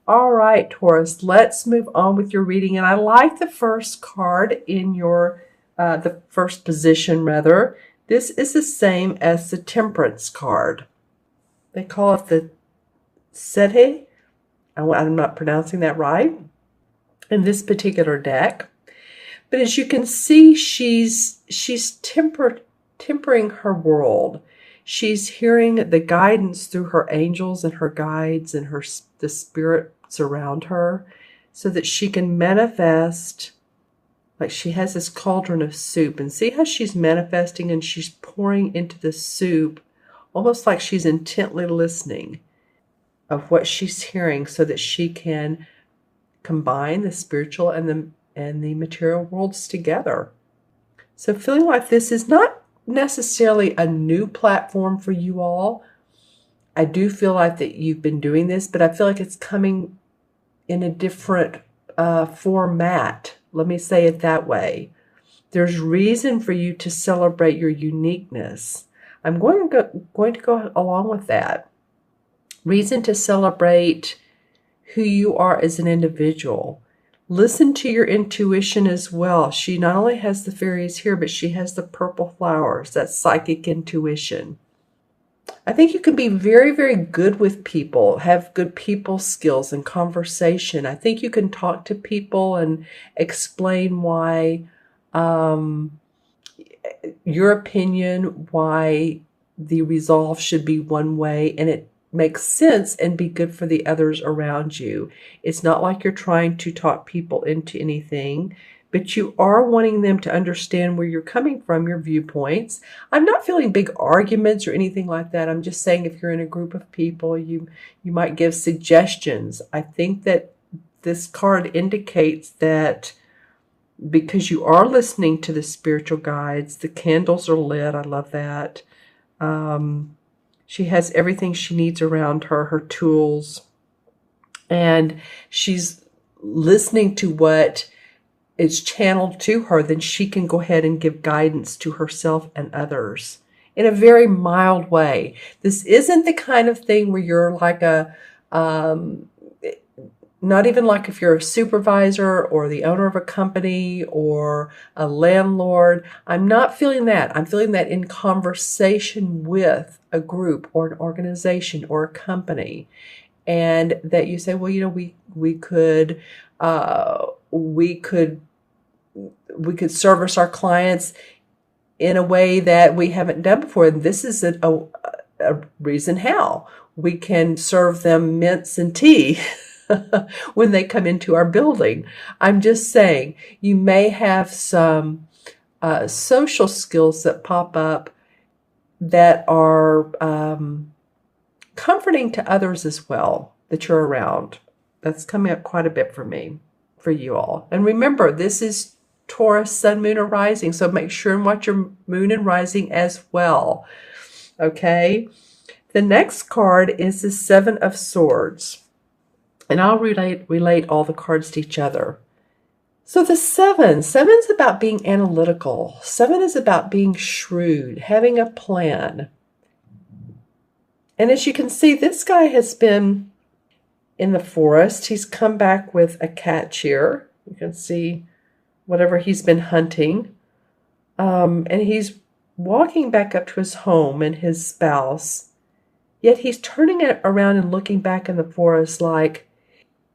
All right, Taurus, let's move on with your reading. And I like the first card in your, the first position, rather. This is the same as the Temperance card. They call it the Sete. I'm not pronouncing that right in this particular deck. But as you can see, she's tempering her world. She's hearing the guidance through her angels and her guides and the spirits around her so that she can manifest. Like she has this cauldron of soup, and see how she's manifesting and she's pouring into the soup almost like she's intently listening of what she's hearing so that she can combine the spiritual and the material worlds together. So feeling like this is not necessarily a new platform for you all. I do feel like that you've been doing this, but I feel like it's coming in a different format. Let me say it that way. There's reason for you to celebrate your uniqueness. I'm going to go along with that. Reason to celebrate who you are as an individual. Listen to your intuition as well. She not only has the fairies here, but she has the purple flowers. That's psychic intuition. I think you can be very, very good with people, have good people skills and conversation. I think you can talk to people and explain why your opinion, why the resolve should be one way, and it makes sense and be good for the others around you. It's not like you're trying to talk people into anything, but you are wanting them to understand where you're coming from, your viewpoints. I'm not feeling big arguments or anything like that. I'm just saying if you're in a group of people, you might give suggestions. I think that this card indicates that because you are listening to the spiritual guides, the candles are lit. I love that. She has everything she needs around her, her tools, and she's listening to what is channeled to her. Then she can go ahead and give guidance to herself and others in a very mild way. This isn't the kind of thing where you're like not even like if you're a supervisor or the owner of a company or a landlord. I'm not feeling that. I'm feeling that in conversation with a group or an organization or a company. And that you say, well, you know, we could service our clients in a way that we haven't done before. And this is a reason how we can serve them mints and tea when they come into our building. I'm just saying you may have some social skills that pop up that are comforting to others as well that you're around. That's coming up quite a bit for me, for you all. And remember, this is Taurus, Sun, Moon, or Rising, so make sure and watch your Moon and Rising as well. Okay? The next card is the Seven of Swords. And I'll relate all the cards to each other. So the seven's about being analytical. 7 is about being shrewd, having a plan. And as you can see, this guy has been in the forest. He's come back with a cat here. You can see whatever he's been hunting. And he's walking back up to his home and his spouse. Yet he's turning it around and looking back in the forest like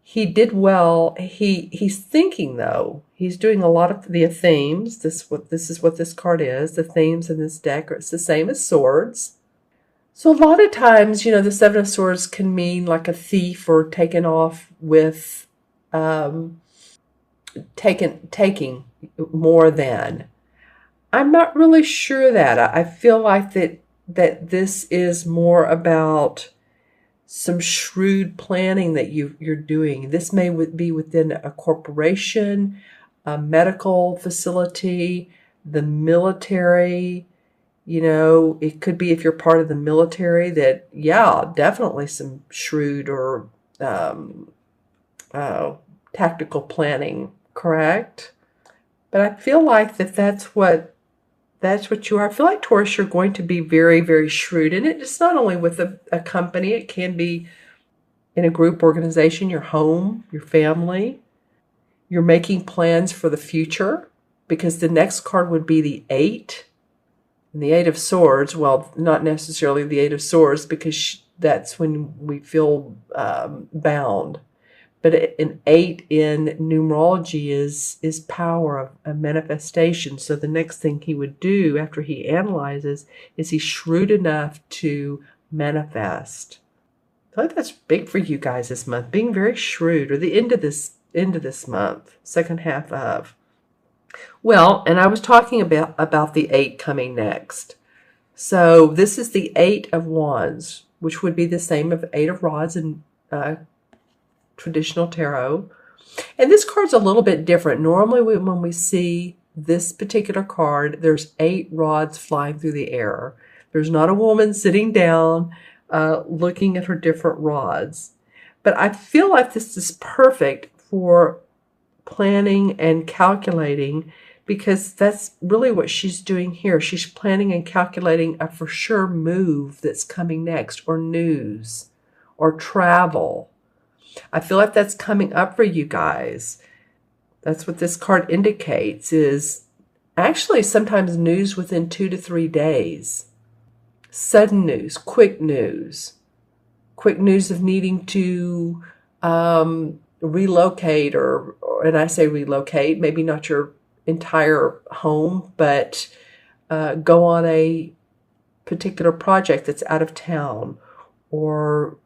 he did well. He's thinking, though. He's doing a lot of the themes. This is what this card is. The themes in this deck it's the same as swords. So a lot of times, you know, the Seven of Swords can mean like a thief or taken off with taking more than. I'm not really sure that. I feel like that this is more about some shrewd planning that you're doing. This may be within a corporation, a medical facility, the military. You know, it could be if you're part of the military that, yeah, definitely some shrewd or tactical planning, correct? But I feel like that's what you are. I feel like, Taurus, you're going to be very, very shrewd. And it's not only with a company, it can be in a group organization, your home, your family. You're making plans for the future, because the next card would be the 8. And the 8 of Swords, well, not necessarily the 8 of Swords, because that's when we feel bound. But an 8 in numerology is power, a manifestation. So the next thing he would do after he analyzes is he's shrewd enough to manifest. I feel like that's big for you guys this month, being very shrewd, or the end of this month, second half of. Well, and I was talking about the 8 coming next. So this is the 8 of Wands, which would be the same as 8 of Rods in traditional tarot. And this card's a little bit different. Normally when we see this particular card, there's 8 rods flying through the air. There's not a woman sitting down looking at her different rods. But I feel like this is perfect for planning and calculating, because that's really what she's doing here. She's planning and calculating a for sure move that's coming next, or news, or travel. I feel like that's coming up for you guys. That's what this card indicates, is actually sometimes news within 2 to 3 days. Sudden news, quick news of needing to relocate, and I say relocate, maybe not your entire home, but go on a particular project that's out of town, or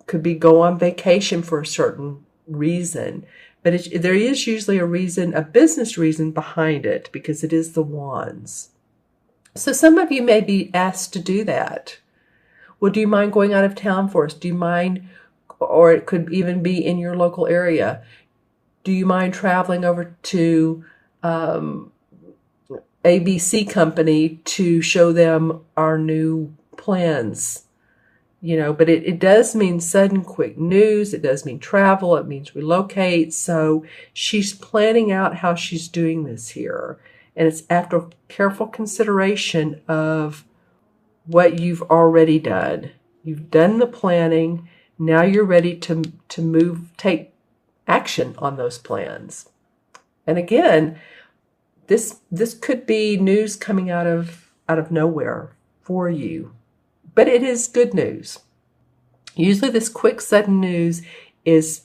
could be go on vacation for a certain reason. But there is usually a reason, a business reason behind it, because it is the Wands. So some of you may be asked to do that. Well, do you mind going out of town for us? Do you mind, or it could even be in your local area, do you mind traveling over to ABC company to show them our new plans? You know, but it does mean sudden, quick news. It does mean travel. It means relocate. So she's planning out how she's doing this here. And it's after careful consideration of what you've already done. You've done the planning. Now you're ready to move, take action on those plans. And again, this could be news coming out of nowhere for you. But it is good news. Usually this quick, sudden news is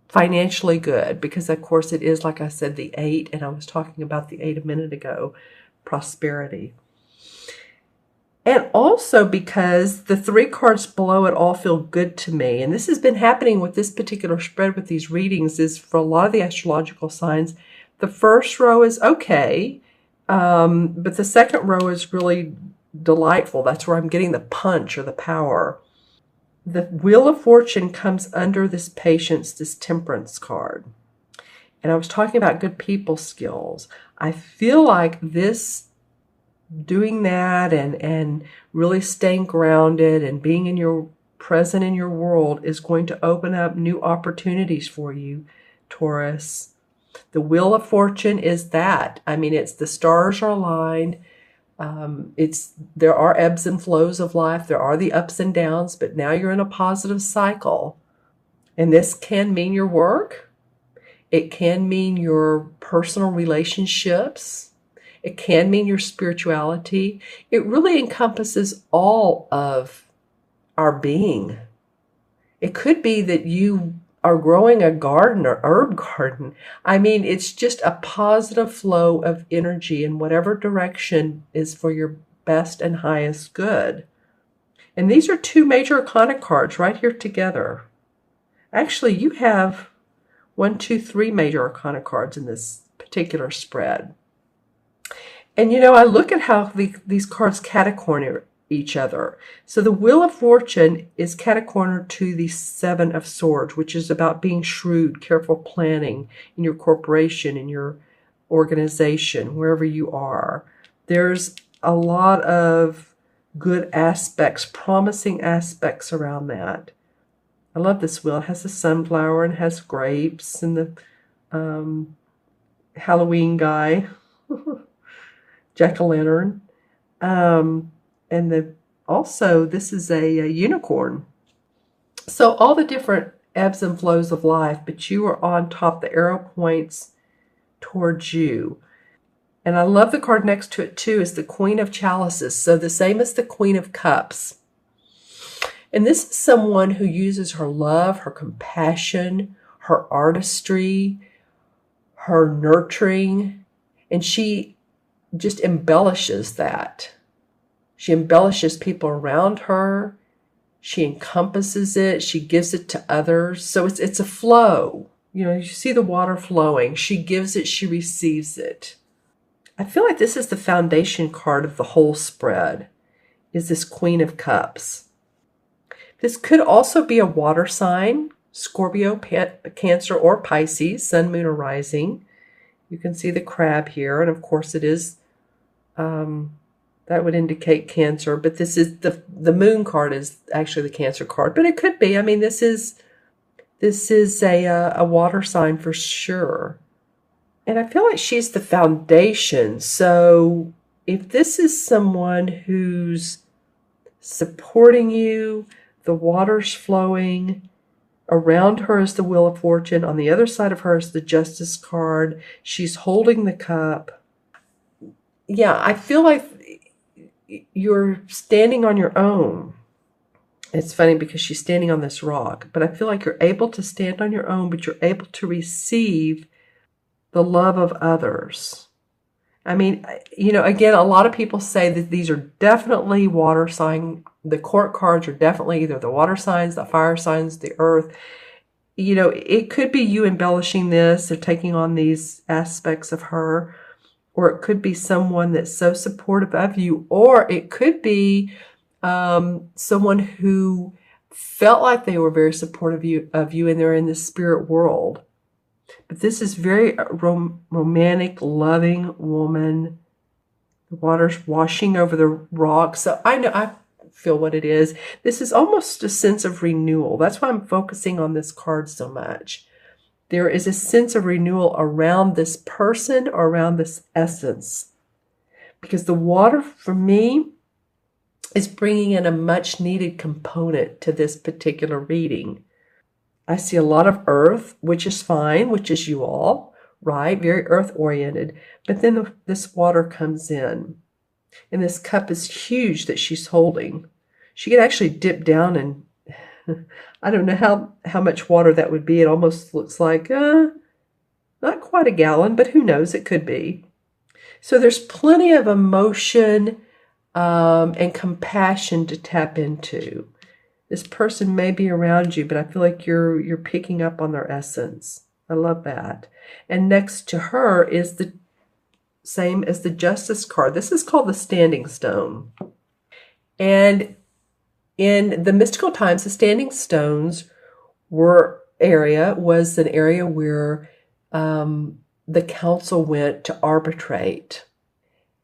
financially good, because of course it is, like I said, the 8, and I was talking about the 8 a minute ago, prosperity. And also because the 3 cards below it all feel good to me. And this has been happening with this particular spread with these readings, is for a lot of the astrological signs, the first row is okay, but the second row is really delightful. That's where I'm getting the punch or the power. The Wheel of Fortune comes under this Patience, this Temperance card. And I was talking about good people skills. I feel like this, doing that and really staying grounded and being in your present in your world, is going to open up new opportunities for you, Taurus. The Wheel of Fortune is that. I mean, it's the stars are aligned. There are ebbs and flows of life. There are the ups and downs, but now you're in a positive cycle. And this can mean your work. It can mean your personal relationships. It can mean your spirituality. It really encompasses all of our being. It could be that you are growing a garden or herb garden. I mean, it's just a positive flow of energy in whatever direction is for your best and highest good. And these are 2 major arcana cards right here together. Actually, you have 1, 2, 3 major arcana cards in this particular spread. And you know, I look at how these cards catacorner each other. So the Wheel of Fortune is catacorner to the 7 of Swords, which is about being shrewd, careful planning in your corporation, in your organization, wherever you are. There's a lot of good aspects, promising aspects around that. I love this wheel. It has a sunflower and has grapes and the Halloween guy, jack-o'-lantern. And also, this is a unicorn. So all the different ebbs and flows of life, but you are on top. The arrow points towards you. And I love the card next to it too, is the Queen of Chalices. So the same as the Queen of Cups. And this is someone who uses her love, her compassion, her artistry, her nurturing, and she just embellishes that. She embellishes people around her. She encompasses it. She gives it to others. So it's a flow. You know, you see the water flowing. She gives it, she receives it. I feel like this is the foundation card of the whole spread, is this Queen of Cups. This could also be a water sign, Scorpio, Cancer, or Pisces, Sun, Moon, or Rising. You can see the crab here, and of course it is, that would indicate Cancer, but this is the Moon card is actually the Cancer card, but it could be. I mean, this is a water sign for sure. And I feel like she's the foundation. So if this is someone who's supporting you, the water's flowing, around her is the Wheel of Fortune, on the other side of her is the Justice card, she's holding the cup. Yeah, I feel like you're standing on your own. It's funny because she's standing on this rock, but I feel like you're able to stand on your own, but you're able to receive the love of others. I mean, you know, again, a lot of people say that these are definitely water sign. The court cards are definitely either the water signs, the fire signs, the earth. You know, it could be you embellishing this or taking on these aspects of her, or it could be someone that's so supportive of you, or it could be someone who felt like they were very supportive of you and they're in the spirit world. But this is very romantic, loving woman. The water's washing over the rocks. So I feel what it is. This is almost a sense of renewal. That's why I'm focusing on this card so much. There is a sense of renewal around this person or around this essence. Because the water, for me, is bringing in a much needed component to this particular reading. I see a lot of earth, which is fine, which is you all, right? Very earth oriented. But then this water comes in. And this cup is huge that she's holding. She could actually dip down and I don't know how much water that would be. It almost looks like not quite a gallon, but who knows? It could be. So there's plenty of emotion and compassion to tap into. This person may be around you, but I feel like you're picking up on their essence. I love that. And next to her is the same as the Justice card. This is called the Standing Stone. And in the mystical times, the Standing Stones was an area where the council went to arbitrate.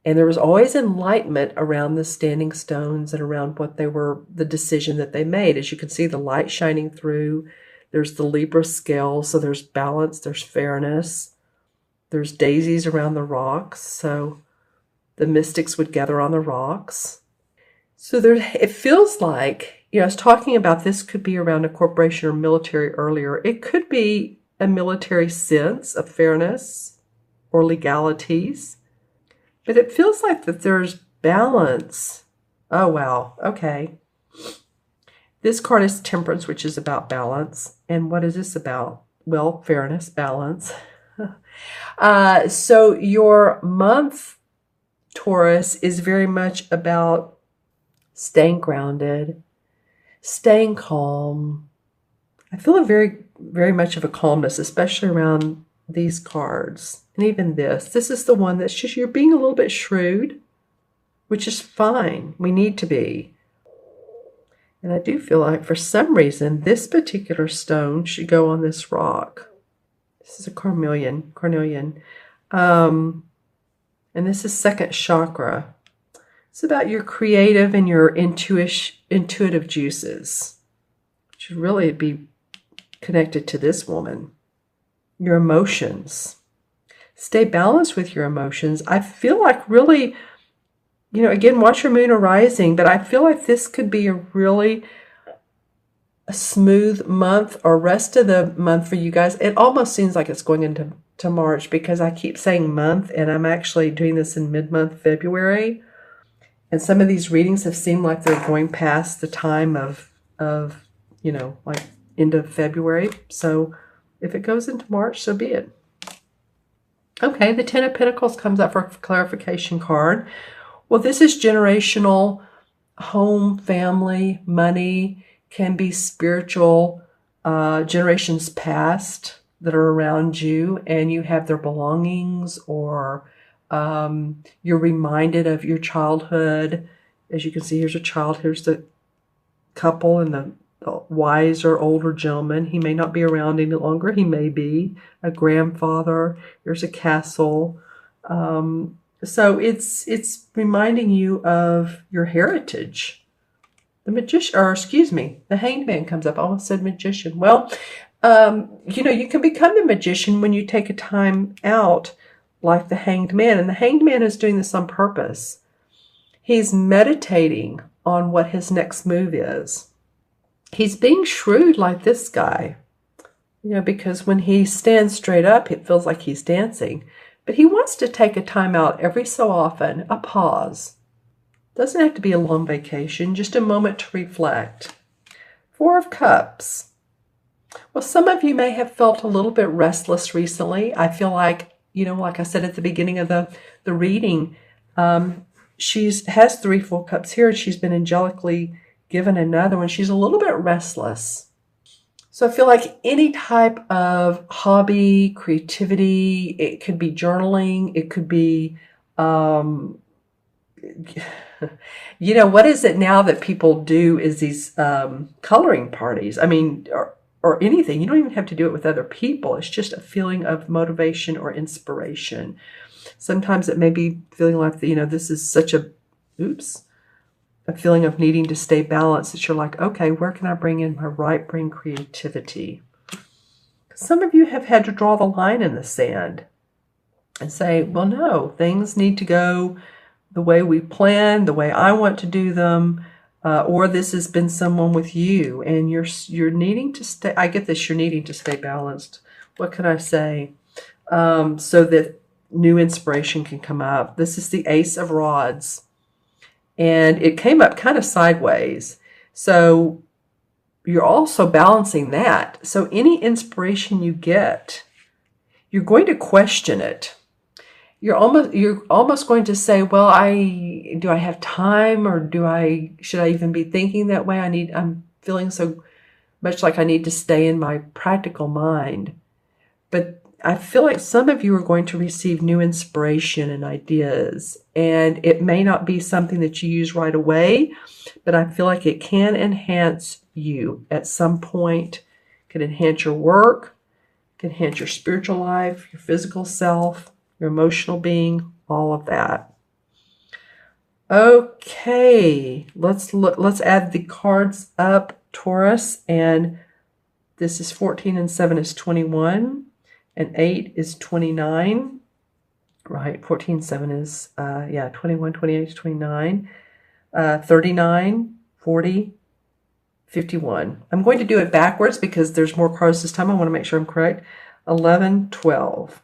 And there was always enlightenment around the Standing Stones and around what they were, the decision that they made. As you can see, the light shining through. There's the Libra scale, so there's balance, there's fairness. There's daisies around the rocks, so the mystics would gather on the rocks. So it feels like, you know, I was talking about this could be around a corporation or military earlier. It could be a military sense of fairness or legalities. But it feels like that there's balance. Oh, wow. Okay. This card is Temperance, which is about balance. And what is this about? Well, fairness, balance. So your month, Taurus, is very much about staying grounded, staying calm. I feel a very, very much of a calmness, especially around these cards. And even this is the one that's just, you're being a little bit shrewd, which is fine. We need to be. And I do feel like for some reason, this particular stone should go on this rock. This is a carnelian. And this is second chakra. It's about your creative and your intuitive juices, which should really be connected to this woman. Your emotions. Stay balanced with your emotions. I feel like really, you know, again, watch your moon or rising, but I feel like this could be a really a smooth month or rest of the month for you guys. It almost seems like it's going into March because I keep saying month and I'm actually doing this in mid-month February. And some of these readings have seemed like they're going past the time of like end of February. So if it goes into March, so be it. Okay, the Ten of Pentacles comes up for a clarification card. Well, this is generational, home, family, money, can be spiritual, generations past that are around you, and you have their belongings, or you're reminded of your childhood. As you can see, here's a child, here's the couple and the wiser older gentleman. He may not be around any longer. He may be a grandfather. There's a castle. So it's reminding you of your heritage. The magician, or excuse me, the hanged man comes up. I almost said magician. Well, you can become the magician when you take a time out like the hanged man. And the hanged man is doing this on purpose. He's meditating on what his next move is. He's being shrewd like this guy, because when he stands straight up, it feels like he's dancing. But he wants to take a time out every so often, a pause. Doesn't have to be a long vacation, just a moment to reflect. Four of Cups. Well, some of you may have felt a little bit restless recently. I feel like, like I said at the beginning of the reading, she has 3 full cups here, and she's been angelically given another one. She's a little bit restless. So I feel like any type of hobby, creativity, it could be journaling, it could be, what is it now that people do is these coloring parties. I mean, or anything. You don't even have to do it with other people. It's just a feeling of motivation or inspiration. Sometimes it may be feeling like, this is such a feeling of needing to stay balanced, that you're like, okay, where can I bring in my right brain creativity? Some of you have had to draw the line in the sand and say, well, no, things need to go the way we plan, the way I want to do them, or this has been someone with you, and you're needing to stay. I get this. You're needing to stay balanced. What can I say? So that new inspiration can come up. This is the Ace of Rods, and it came up kind of sideways. So you're also balancing that. So any inspiration you get, you're going to question it. You're almost going to say, well, do I have time, or should I even be thinking that way? I'm feeling so much like I need to stay in my practical mind. But I feel like some of you are going to receive new inspiration and ideas, and it may not be something that you use right away, but I feel like it can enhance you at some point. It can enhance your work, can enhance your spiritual life, your physical self, your emotional being, all of that. Okay, let's add the cards up, Taurus, and this is 14 and 7 is 21, and 8 is 29, right? 14, 7 is, 21, 28 is 29, 39, 40, 51. I'm going to do it backwards because there's more cards this time. I want to make sure I'm correct. 11, 12.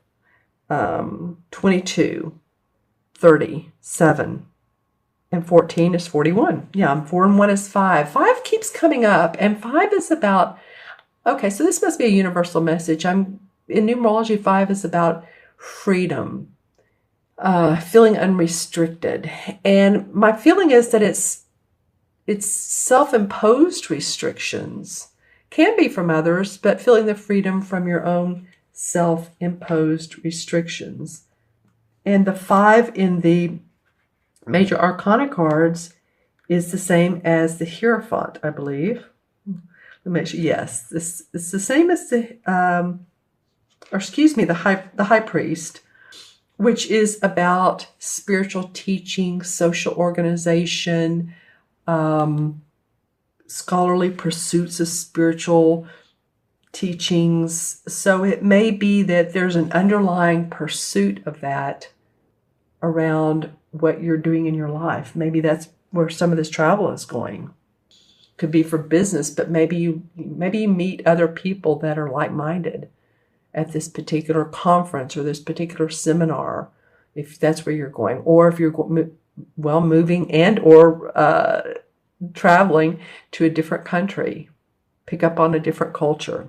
22, 30, 7, and 14 is 41. Yeah, 4 and 1 is 5. 5 keeps coming up, and 5 is about, okay, so this must be a universal message. In numerology, 5 is about freedom, feeling unrestricted. And my feeling is that it's self-imposed restrictions. Can be from others, but feeling the freedom from your own self-imposed restrictions. And the 5 in the major arcana cards is the same as the Hierophant, I believe. Let me make sure. Yes, it's the same as the High Priest, which is about spiritual teaching, social organization, scholarly pursuits of spiritual teachings. So it may be that there's an underlying pursuit of that around what you're doing in your life. Maybe that's where some of this travel is going. Could be for business, but maybe you meet other people that are like-minded at this particular conference or this particular seminar, if that's where you're going, or if you're moving and or traveling to a different country, pick up on a different culture.